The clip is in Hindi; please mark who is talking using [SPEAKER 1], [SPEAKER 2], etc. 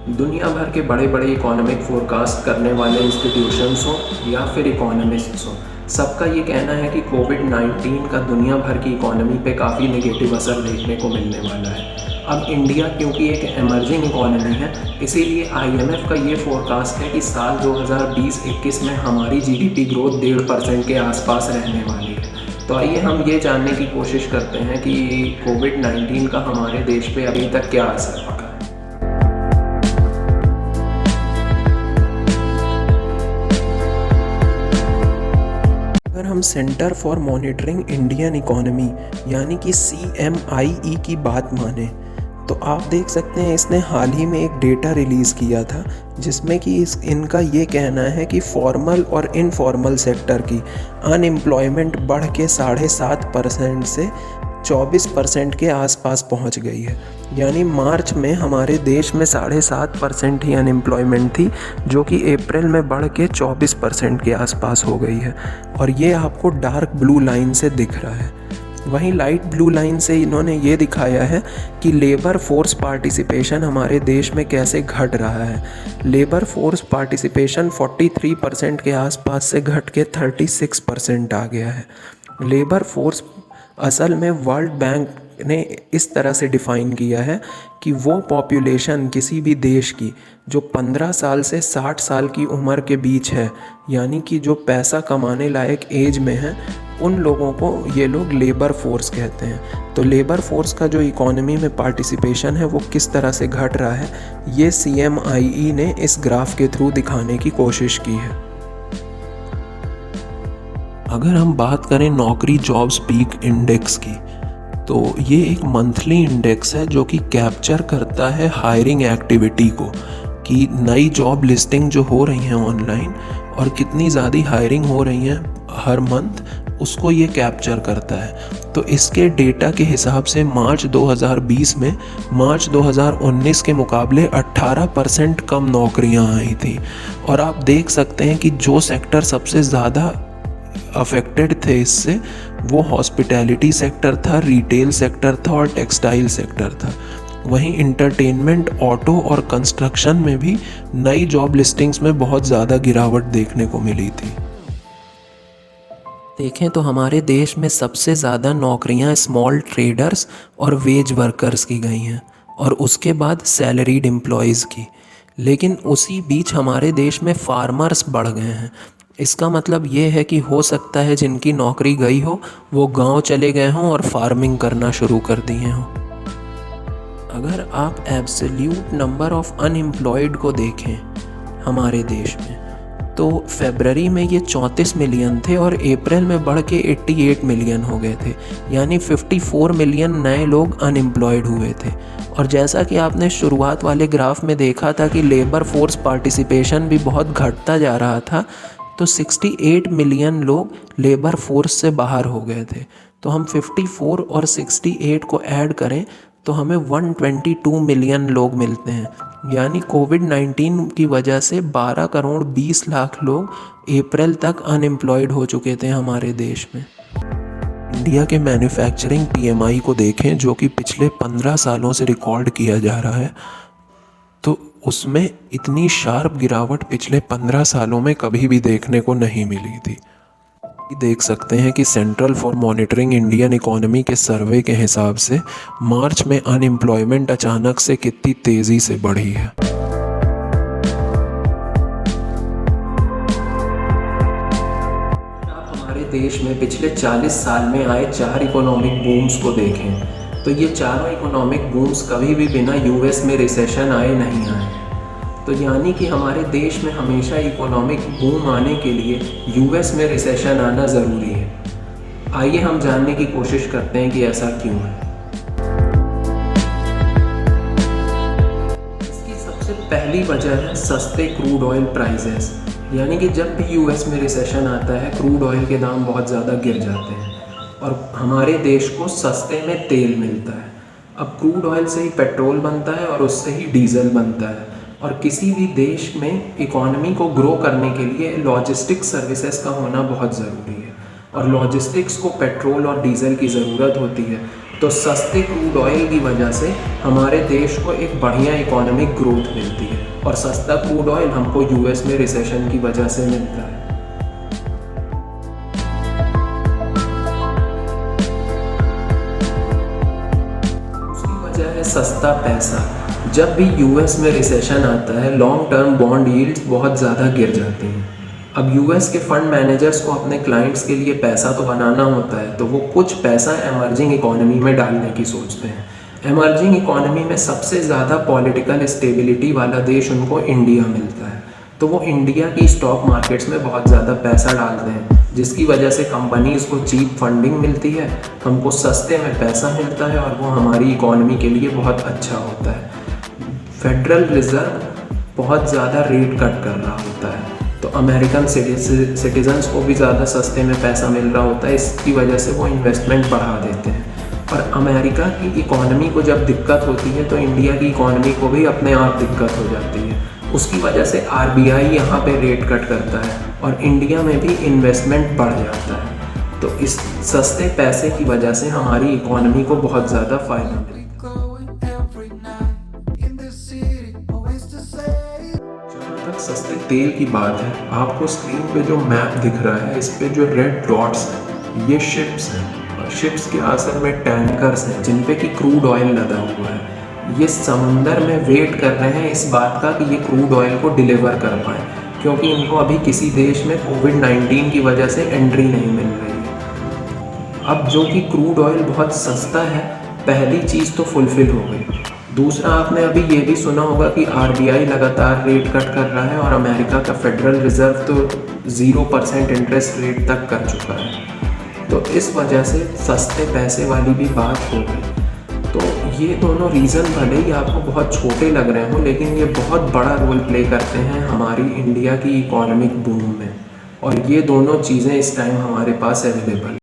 [SPEAKER 1] दुनिया भर के बड़े बड़े इकोनॉमिक फोरकास्ट करने वाले इंस्टीट्यूशंस हों या फिर इकोनॉमिस्ट्स हों, सबका ये कहना है कि कोविड-19 का दुनिया भर की इकोनॉमी पे काफ़ी नेगेटिव असर देखने को मिलने वाला है। अब इंडिया क्योंकि एक एमर्जिंग इकोनॉमी है, इसीलिए आईएमएफ का ये फोरकास्ट है कि साल 2020-21 में हमारी जीडीपी ग्रोथ 1.5% के आसपास रहने वाली है। तो आइए हम ये जानने की कोशिश करते हैं कि कोविड-19 का हमारे देश पे अभी तक क्या असर पड़ा है। अगर हम centre for monitoring Indian economy यानी कि CMIE की बात माने तो आप देख सकते हैं इसने हाल ही में एक डेटा रिलीज़ किया था जिसमें कि इनका ये कहना है कि फॉर्मल और इनफॉर्मल सेक्टर की अनएम्प्लॉयमेंट बढ़ के 7.5% से 24% के आसपास पहुंच गई है। यानी मार्च में हमारे देश में 7.5% ही अनएम्प्लॉयमेंट थी, जो कि अप्रैल में बढ़ के 24% के आसपास हो गई है। और ये आपको डार्क ब्लू लाइन से दिख रहा है। वहीं लाइट ब्लू लाइन से इन्होंने ये दिखाया है कि लेबर फोर्स पार्टिसिपेशन हमारे देश में कैसे घट रहा है। लेबर फोर्स पार्टिसिपेशन 43% के आसपास से घट के 36% आ गया है। लेबर फोर्स असल में वर्ल्ड बैंक ने इस तरह से डिफ़ाइन किया है कि वो पॉपुलेशन किसी भी देश की जो 15 साल से 60 साल की उम्र के बीच है, यानी कि जो पैसा कमाने लायक एज में है, उन लोगों को ये लोग लेबर फोर्स कहते हैं। तो लेबर फोर्स का जो इकोनॉमी में पार्टिसिपेशन है वो किस तरह से घट रहा है, ये CMIE ने इस ग्राफ के थ्रू दिखाने की कोशिश की है। अगर हम बात करें नौकरी जॉब्स पीक इंडेक्स की, तो ये एक मंथली इंडेक्स है जो कि कैप्चर करता है हायरिंग एक्टिविटी को, कि नई जॉब लिस्टिंग जो हो रही हैं ऑनलाइन और कितनी ज़्यादा हायरिंग हो रही हैं हर मंथ, उसको ये कैप्चर करता है। तो इसके डेटा के हिसाब से मार्च 2020 में मार्च 2019 के मुकाबले 18% कम नौकरियां आई थी। और आप देख सकते हैं कि जो सेक्टर सबसे ज़्यादा अफेक्टेड थे इससे, वो हॉस्पिटैलिटी सेक्टर था, रिटेल सेक्टर था और टेक्सटाइल सेक्टर था। वहीं इंटरटेनमेंट, ऑटो और कंस्ट्रक्शन में भी नई जॉब लिस्टिंग्स में बहुत ज़्यादा गिरावट देखने को मिली थी। देखें तो हमारे देश में सबसे ज़्यादा नौकरियां स्मॉल ट्रेडर्स और वेज वर्कर्स की गई हैं और उसके बाद सैलरीड एम्प्लॉयज़ की। लेकिन उसी बीच हमारे देश में फार्मर्स बढ़ गए हैं। इसका मतलब ये है कि हो सकता है जिनकी नौकरी गई हो वो गांव चले गए हों और फार्मिंग करना शुरू कर दिए हों। अगर आप एब्सोल्यूट नंबर ऑफ अनएम्प्लॉयड को देखें हमारे देश में, तो फरवरी में ये 34 मिलियन थे और अप्रैल में बढ़ के 88 मिलियन हो गए थे। यानी 54 मिलियन नए लोग अनएम्प्लॉयड हुए थे। और जैसा कि आपने शुरुआत वाले ग्राफ में देखा था कि लेबर फोर्स पार्टिसिपेशन भी बहुत घटता जा रहा था, तो 68 मिलियन लोग लेबर फोर्स से बाहर हो गए थे। तो हम 54 और 68 को ऐड करें तो हमें 122 मिलियन लोग मिलते हैं। यानी कोविड-19 की वजह से 12 करोड़ 20 लाख लोग अप्रैल तक अनएम्प्लॉयड हो चुके थे हमारे देश में। इंडिया के मैन्युफैक्चरिंग PMI को देखें, जो कि पिछले 15 सालों से रिकॉर्ड किया जा रहा है, तो उसमें इतनी शार्प गिरावट पिछले 15 सालों में कभी भी देखने को नहीं मिली थी। देख सकते हैं कि central for monitoring Indian economy के सर्वे के हिसाब से मार्च में अनएम्प्लॉयमेंट अचानक से कितनी तेज़ी से बढ़ी है। आप हमारे देश में पिछले 40 साल में आए 4 इकोनॉमिक बूम्स को देखें तो ये चारों इकोनॉमिक बूम्स कभी भी बिना US में रिसेशन आए नहीं आए। तो यानी कि हमारे देश में हमेशा इकोनॉमिक बूम आने के लिए US में रिसेशन आना ज़रूरी है। आइए हम जानने की कोशिश करते हैं कि ऐसा क्यों है। इसकी सबसे पहली वजह है सस्ते क्रूड ऑयल प्राइसेस। यानी कि जब भी US में रिसेशन आता है, क्रूड ऑयल के दाम बहुत ज़्यादा गिर जाते हैं और हमारे देश को सस्ते में तेल मिलता है। अब क्रूड ऑयल से ही पेट्रोल बनता है और उससे ही डीजल बनता है। और किसी भी देश में इकोनॉमी को ग्रो करने के लिए लॉजिस्टिक्स सर्विसेज का होना बहुत ज़रूरी है और लॉजिस्टिक्स को पेट्रोल और डीजल की ज़रूरत होती है। तो सस्ते क्रूड ऑयल की वजह से हमारे देश को एक बढ़िया इकोनॉमिक ग्रोथ मिलती है, और सस्ता क्रूड ऑयल हमको यूएस में रिसेशन की वजह से मिलता है। उसकी वजह है सस्ता पैसा। जब भी यूएस में रिसेशन आता है, लॉन्ग टर्म बॉन्ड यील्ड्स बहुत ज़्यादा गिर जाती हैं। अब यूएस के फंड मैनेजर्स को अपने क्लाइंट्स के लिए पैसा तो बनाना होता है, तो वो कुछ पैसा एमर्जिंग इकोनॉमी में डालने की सोचते हैं। एमर्जिंग इकोनॉमी में सबसे ज़्यादा पॉलिटिकल स्टेबिलिटी वाला देश उनको इंडिया मिलता है, तो वो इंडिया की स्टॉक मार्केट्स में बहुत ज़्यादा पैसा डालते हैं, जिसकी वजह से कंपनीज़ को चीप फंडिंग मिलती है, हमको सस्ते में पैसा मिलता है, और वो हमारी इकोनॉमी के लिए बहुत अच्छा होता है। फेडरल रिज़र्व बहुत ज़्यादा रेट कट कर रहा होता है, तो अमेरिकन सिटीजन्स को भी ज़्यादा सस्ते में पैसा मिल रहा होता है, इसकी वजह से वो इन्वेस्टमेंट बढ़ा देते हैं। और अमेरिका की इकोनॉमी को जब दिक्कत होती है तो इंडिया की इकोनॉमी को भी अपने आप दिक्कत हो जाती है। उसकी वजह से आरबीआई यहाँ पे रेट कट करता है और इंडिया में भी इन्वेस्टमेंट बढ़ जाता है। तो इस सस्ते पैसे की वजह से हमारी इकोनॉमी को बहुत ज़्यादा फ़ायदा मिलता है। सस्ते तेल की बात है, आपको स्क्रीन पे जो मैप दिख रहा है, इस पे जो रेड डॉट्स हैं, ये शिप्स हैं, और शिप्स के असल में टैंकर्स हैं जिन पे कि क्रूड ऑयल लदा हुआ है। ये समुंदर में वेट कर रहे हैं इस बात का कि ये क्रूड ऑयल को डिलीवर कर पाएँ, क्योंकि इनको अभी किसी देश में कोविड-19 की वजह से एंट्री नहीं मिल रही है। अब जो कि क्रूड ऑयल बहुत सस्ता है, पहली चीज़ तो फुलफ़िल हो गई। दूसरा, आपने अभी ये भी सुना होगा कि आरबीआई लगातार रेट कट कर रहा है और अमेरिका का फेडरल रिज़र्व तो 0% इंटरेस्ट रेट तक कर चुका है। तो इस वजह से सस्ते पैसे वाली भी बात हो गई। तो ये दोनों रीज़न भले ही आपको बहुत छोटे लग रहे हों, लेकिन ये बहुत बड़ा रोल प्ले करते हैं हमारी इंडिया की इकोनॉमिक बूम में, और ये दोनों चीज़ें इस टाइम हमारे पास अवेलेबल